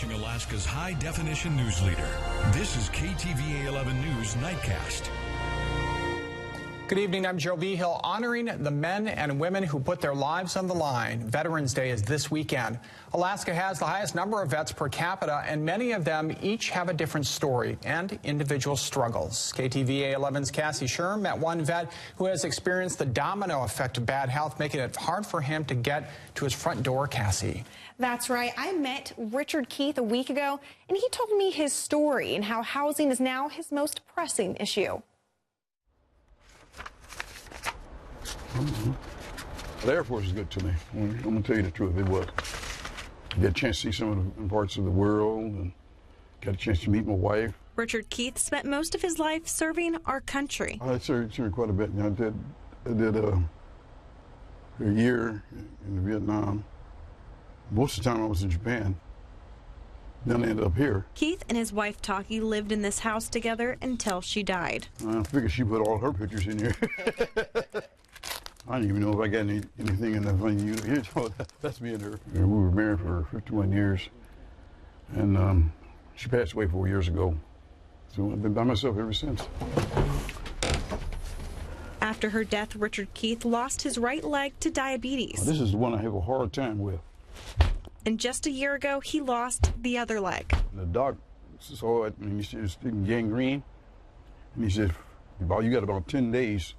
Alaska's high-definition news leader. This is KTVA 11 News Nightcast. Good evening, I'm Joe Vigil. Honoring the men and women who put their lives on the line. Veterans Day is this weekend. Alaska has the highest number of vets per capita, and many of them each have a different story and individual struggles. KTVA 11's Cassie Sherm met one vet who has experienced the domino effect of bad health, making it hard for him to get to his front door. Cassie. That's right. I met Richard Keith a week ago, and he told me his story and how housing is now his most pressing issue. The Air Force is good to me. I'm going to tell you the truth. It was. I got a chance to see some of the parts of the world and got a chance to meet my wife. Richard Keith spent most of his life serving our country. I served quite a bit. You know, I did a year in Vietnam. Most of the time I was in Japan. Then I ended up here. Keith and his wife Taki lived in this house together until she died. I figured she put all her pictures in here. I don't even know if I got anything in that thing. You know, that's me and her. We were married for 51 years, and she passed away 4 years ago. So I've been by myself ever since. After her death, Richard Keith lost his right leg to diabetes. This is the one I have a hard time with. And just a year ago, he lost the other leg. The doc saw it, and he said it's gangrene. And he said, you got about 10 days.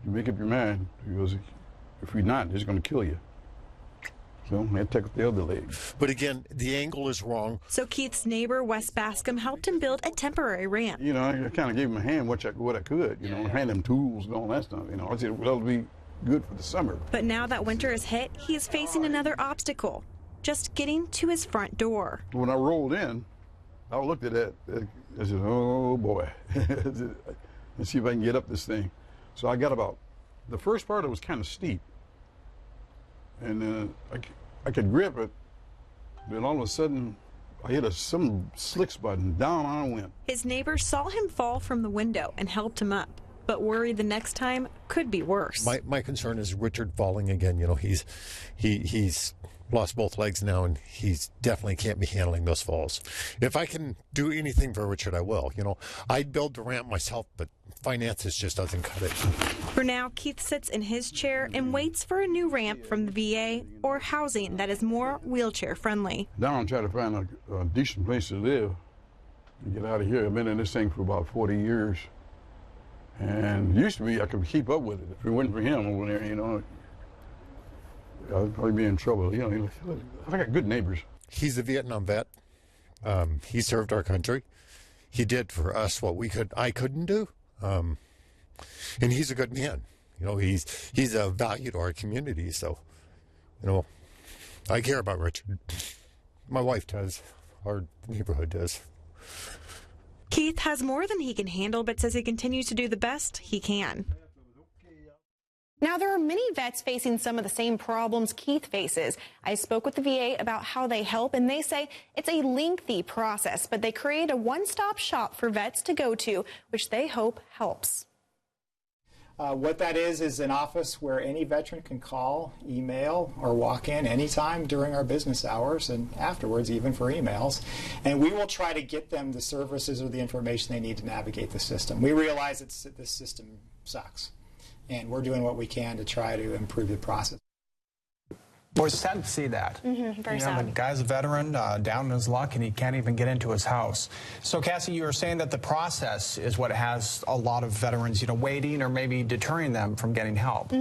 You make up your mind. He goes, if you're not, it's going to kill you. So I had to take the other leg. But again, the angle is wrong. So Keith's neighbor, Wes Bascom, helped him build a temporary ramp. You know, I kind of gave him a hand what I could, you know, hand him tools and all that stuff. You know, I said, well, it'll be good for the summer. But now that winter is hit, he is facing another obstacle, just getting to his front door. When I rolled in, I looked at that. I said, oh, boy. Let's see if I can get up this thing. So I got about, the first part, it was kind of steep. And I could grip it, but all of a sudden, I hit some slick spot and down I went. His neighbors saw him fall from the window and helped him up, but worry the next time could be worse. My concern is Richard falling again. You know, he's lost both legs now, and he's definitely can't be handling those falls. If I can do anything for Richard, I will. You know, I'd build the ramp myself, but finances just doesn't cut it. For now, Keith sits in his chair and waits for a new ramp from the VA or housing that is more wheelchair friendly. Now I'm trying to find a decent place to live and get out of here. I've been in this thing for about 40 years. And used to be I could keep up with it. If it wasn't for him over there, you know, I'd probably be in trouble. You know, I got good neighbors. He's a Vietnam vet. He served our country. He did for us what I couldn't do. And he's a good man. You know, he's a value to our community. So, you know, I care about Richard. My wife does. Our neighborhood does. Keith has more than he can handle, but says he continues to do the best he can. Now, there are many vets facing some of the same problems Keith faces. I spoke with the VA about how they help, and they say it's a lengthy process, but they create a one-stop shop for vets to go to, which they hope helps. What that is an office where any veteran can call, email, or walk in anytime during our business hours and afterwards, even for emails. And we will try to get them the services or the information they need to navigate the system. We realize that this system sucks, and we're doing what we can to try to improve the process. Well, it's sad to see that. Very sad. The guy's a veteran, down in his luck, and he can't even get into his house. So, Cassie, you were saying that the process is what has a lot of veterans, you know, waiting or maybe deterring them from getting help.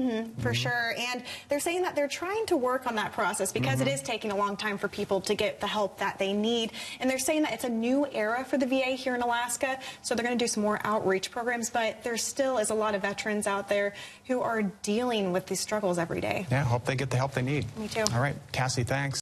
For sure. And they're saying that they're trying to work on that process because it is taking a long time for people to get the help that they need. And they're saying that it's a new era for the VA here in Alaska, so they're going to do some more outreach programs, but there still is a lot of veterans out there who are dealing with these struggles every day. Yeah, hope they get the help they need. Me too. All right, Cassie, thanks.